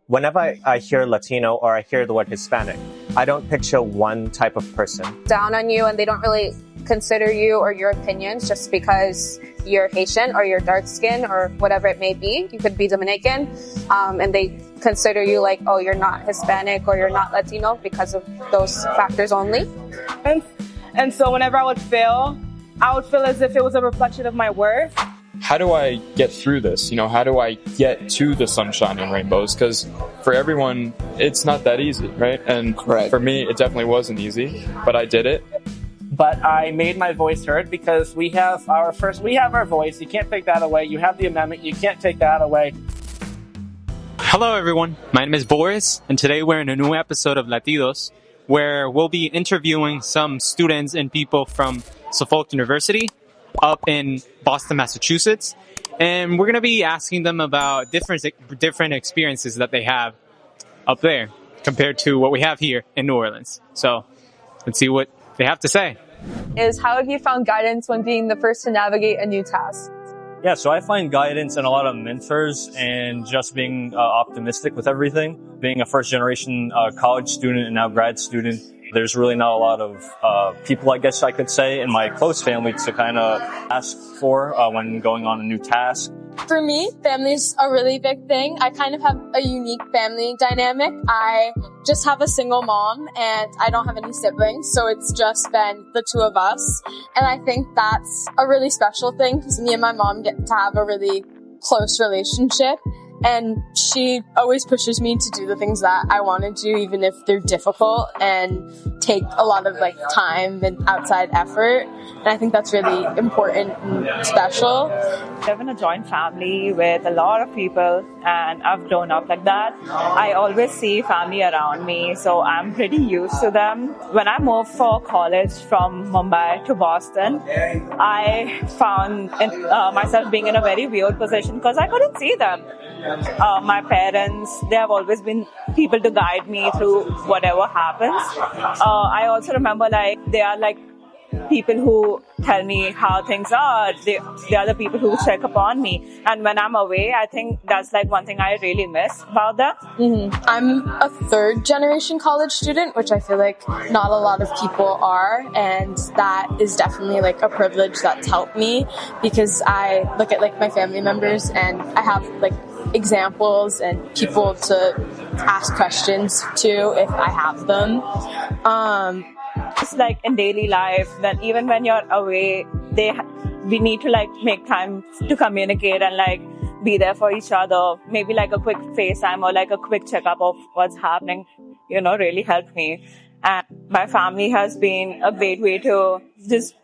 Whenever I hear Latino or I hear the word Hispanic, I don't picture one type of person. Down on you, and they don't really consider you or your opinions just because you're Haitian or you're dark skin or whatever it may be. You could be Dominican, and they consider you like, oh, you're not Hispanic or you're not Latino because of those factors only. And so whenever I would feel as if it was a reflection of my worth. How do I get through this? How do I get to the sunshine and rainbows? Because for everyone, it's not that easy, right? And for me, it definitely wasn't easy, but I did it. But I made my voice heard because we have our voice. You can't take that away. You have the amendment. You can't take that away. Hello, everyone. My name is Boris, and today we're in a new episode of Latidos, where we'll be interviewing some students and people from Suffolk University up in Boston, Massachusetts. And we're going to be asking them about different experiences that they have up there compared to what we have here in New Orleans. So let's see what they have to say. How have you found guidance when being the first to navigate a new task? Yeah, so I find guidance in a lot of mentors and just being optimistic with everything. Being a first generation college student and now grad student, there's really not a lot of people, I guess I could say, in my close family to kind of ask for when going on a new task. For me, family's a really big thing. I kind of have a unique family dynamic. I just have a single mom and I don't have any siblings, so it's just been the two of us. And I think that's a really special thing because me and my mom get to have a really close relationship. And she always pushes me to do the things that I want to do, even if they're difficult and take a lot of time and outside effort. And I think that's really important and special. I live in a joint family with a lot of people, and I've grown up like that. I always see family around me, so I'm pretty used to them. When I moved for college from Mumbai to Boston, I found myself being in a very weird position because I couldn't see them. My parents, they have always been people to guide me through whatever happens. I also remember they are people who tell me how things are. They are the people who check upon me. And when I'm away, I think that's one thing I really miss about them. Mm-hmm. I'm a third generation college student, which I feel like not a lot of people are. And that is definitely a privilege that's helped me because I look at my family members and I have examples and people to ask questions to if I have them. It's in daily life that even when you're away, we need to make time to communicate and be there for each other. Maybe a quick FaceTime or a quick checkup of what's happening, really helped me. And my family has been a great way to just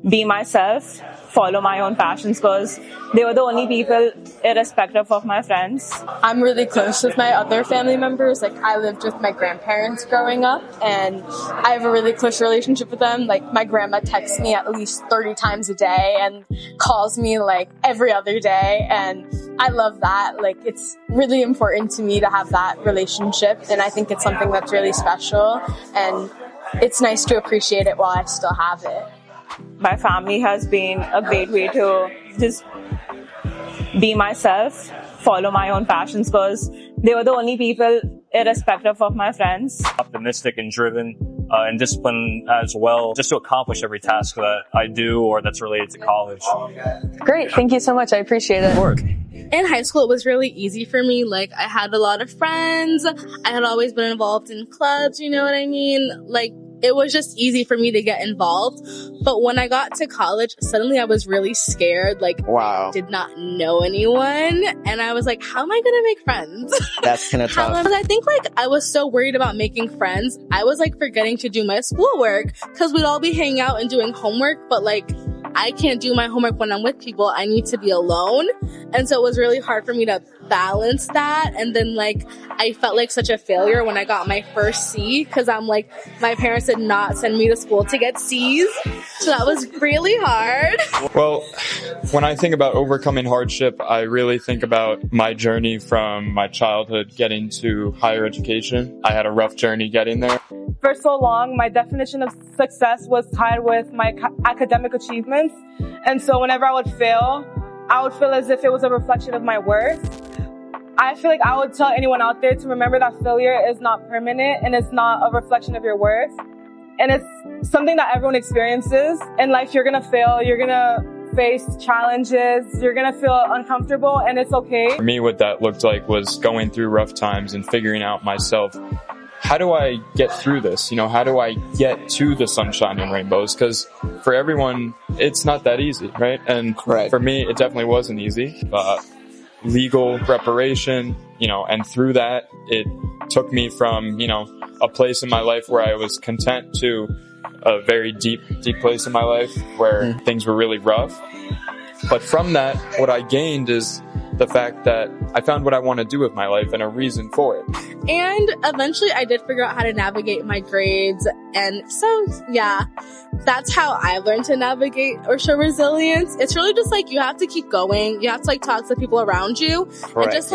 be myself, follow my own passions, because they were the only people, irrespective of my friends. I'm really close with my other family members. I lived with my grandparents growing up, and I have a really close relationship with them. My grandma texts me at least 30 times a day and calls me every other day, and I love that. It's really important to me to have that relationship, and I think it's something that's really special, and it's nice to appreciate it while I still have it. My family has been a great way to just be myself, follow my own passions, because they were the only people, irrespective of my friends. Optimistic and driven and disciplined as well, just to accomplish every task that I do or that's related to college. Great. Thank you so much. I appreciate it. In high school, it was really easy for me. I had a lot of friends. I had always been involved in clubs, you know what I mean? It was just easy for me to get involved. But when I got to college, suddenly I was really scared. Wow. I did not know anyone. And I was how am I going to make friends? That's kind of tough. I think I was so worried about making friends. I was forgetting to do my schoolwork because we'd all be hanging out and doing homework. But I can't do my homework when I'm with people. I need to be alone. And so it was really hard for me to balance that. And then I felt such a failure when I got my first C because I'm my parents did not send me to school to get C's. So that was really hard. Well, when I think about overcoming hardship, I really think about my journey from my childhood getting to higher education. I had a rough journey getting there. For so long, my definition of success was tied with my academic achievements. And so whenever I would fail as if it was a reflection of my worth. I feel like I would tell anyone out there to remember that failure is not permanent and it's not a reflection of your worth. And it's something that everyone experiences. In life, you're gonna fail, you're gonna face challenges, you're gonna feel uncomfortable, and it's okay. For me, what that looked like was going through rough times and figuring out myself, how do I get through this? How do I get to the sunshine and rainbows? Because for everyone, it's not that easy, right? And for me, it definitely wasn't easy. Legal reparation, and through that, it took me from, a place in my life where I was content to a very deep place in my life where things were really rough. But from that, what I gained is the fact that I found what I want to do with my life and a reason for it. And eventually I did figure out how to navigate my grades. And so, yeah, that's how I learned to navigate or show resilience. It's really just you have to keep going. You have to talk to people around you and just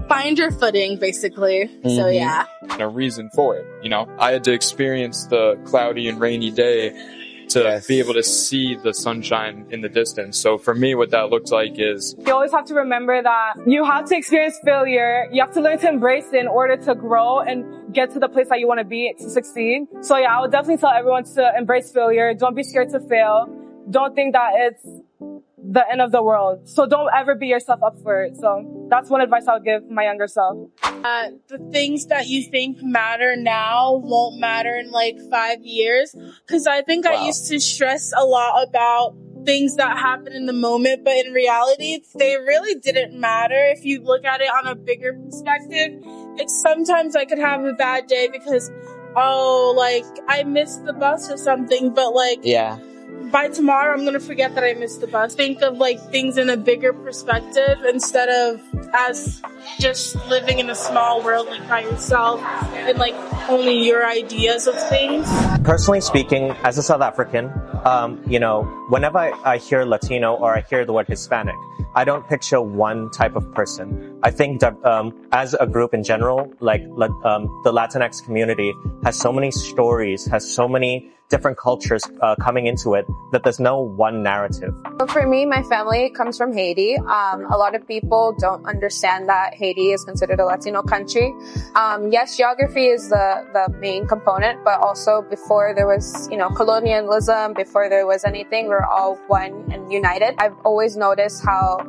find your footing, basically. So, yeah. And a reason for it. I had to experience the cloudy and rainy day to be able to see the sunshine in the distance. So for me, what that looked like is... You always have to remember that you have to experience failure. You have to learn to embrace it in order to grow and get to the place that you want to be to succeed. So yeah, I would definitely tell everyone to embrace failure. Don't be scared to fail. Don't think that it's the end of the world. So don't ever beat yourself up for it. So that's one advice I would give my younger self. The things that you think matter now won't matter in 5 years. Because I think I used to stress a lot about things that happen in the moment, but in reality, they really didn't matter. If you look at it on a bigger perspective, it's sometimes I could have a bad day because, I missed the bus or something, but by tomorrow, I'm going to forget that I missed the bus. Think of things in a bigger perspective instead of as just living in a small world by yourself and only your ideas of things. Personally speaking, as a South African, whenever I hear Latino or I hear the word Hispanic, I don't picture one type of person. I think that as a group in general, the Latinx community has so many stories, has so many different cultures coming into it that there's no one narrative. So for me, my family comes from Haiti. A lot of people don't understand that Haiti is considered a Latino country. Yes, geography is the main component, but also before there was, colonialism, before there was anything, we're all one and united. I've always noticed how,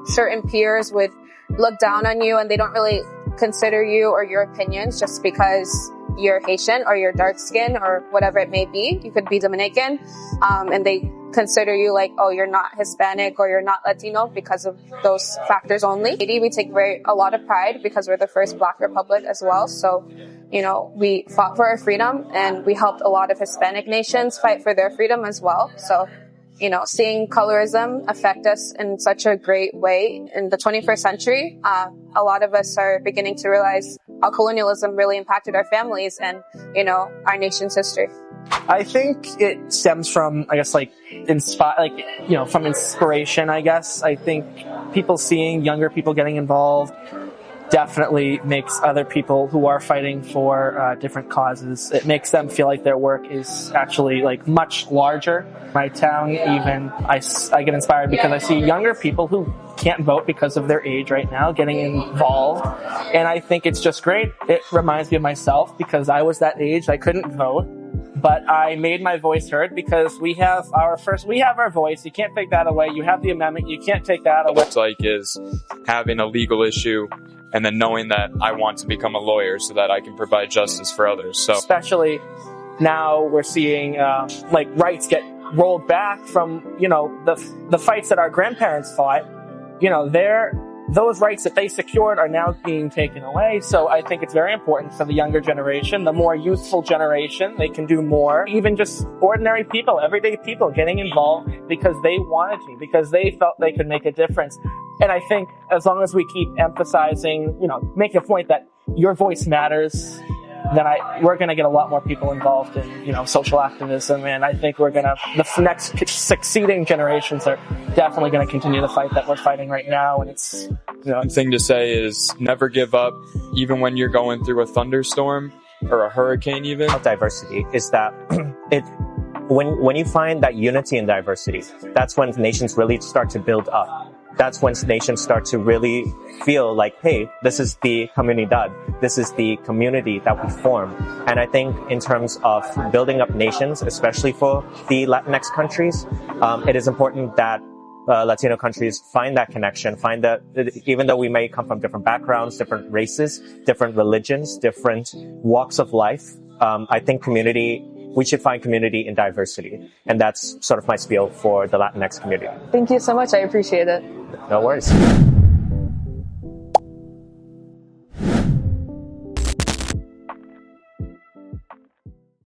certain peers would look down on you and they don't really consider you or your opinions just because you're Haitian or you're dark skin or whatever it may be. You could be Dominican, and they consider you you're not Hispanic or you're not Latino because of those factors only. Haiti, we take a lot of pride because we're the first Black republic as well. So, we fought for our freedom and we helped a lot of Hispanic nations fight for their freedom as well. So, seeing colorism affect us in such a great way in the 21st century, a lot of us are beginning to realize how colonialism really impacted our families and, our nation's history. I think it stems from, from inspiration, I guess. I think people seeing younger people getting involved definitely makes other people who are fighting for different causes. It makes them feel like their work is actually much larger. My town, even I get inspired because I see younger people who can't vote because of their age right now getting involved, and I think it's just great. It reminds me of myself because I was that age. I couldn't vote, but I made my voice heard because we have our voice. You can't take that away. You have the amendment. You can't take that away. What it's is having a legal issue and then knowing that I want to become a lawyer so that I can provide justice for others. So especially now we're seeing rights get rolled back from the fights that our grandparents fought. Those rights that they secured are now being taken away. So I think it's very important for the younger generation, the more youthful generation. They can do more. Even just ordinary people, everyday people getting involved because they wanted to, because they felt they could make a difference. And I think as long as we keep emphasizing, make a point that your voice matters, then we're going to get a lot more people involved in, social activism. And I think the next succeeding generations are definitely going to continue the fight that we're fighting right now. And it's, One thing to say is never give up, even when you're going through a thunderstorm or a hurricane even. Diversity is that when you find that unity in diversity, that's when nations really start to build up. that's when nations start to really feel like, hey, this is the comunidad. This is the community that we form. And I think in terms of building up nations, especially for the Latinx countries, it is important that Latino countries find that connection, find that even though we may come from different backgrounds, different races, different religions, different walks of life, I think we should find community in diversity. And that's sort of my spiel for the Latinx community. Thank you so much. I appreciate it. No worries.